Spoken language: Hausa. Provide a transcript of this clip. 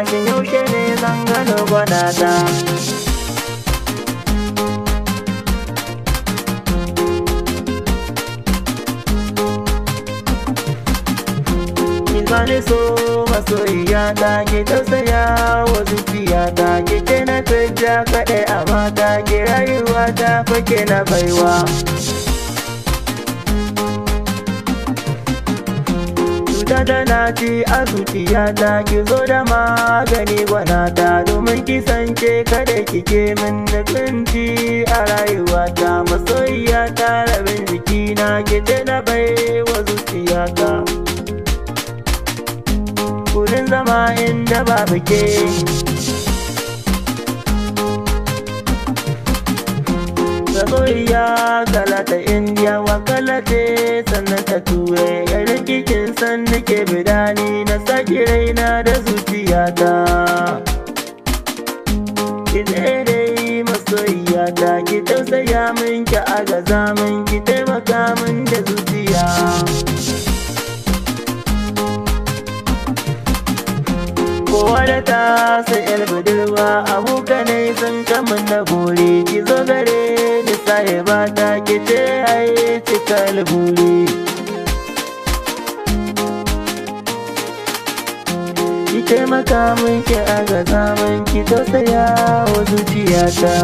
shin yaushe ne zan gano gwanata. Bani so masoyiya ta ke tausaya wa zuciya ta ke ce na tajja kaɗai a mata ke rayuwa ta fake na baiwa. Cuta tana ci a zuciya ta ki zo da magani gwanata domin kisance kada kike min nufinci a rayuwa ta. Masoyiya ta rabin jikina ke ce na baiwa zuciya ta. Wurin zama inda babu ke Saboda kala ta Indiya wa kala ce sannan ta ture yarin kikin san nake bidani na saki raina da zuciyata. Ki dai masoyiyata ki tausaya min ki agaza min ki taimaka min da zuciya. Kowa da ta sai yar budurwa abokanai sun kamun na buri ki zo gare ni sahiba ta ki ce ai cika alburi. Ki taimaka min ki agaza min ki tausaya wa zuciyata.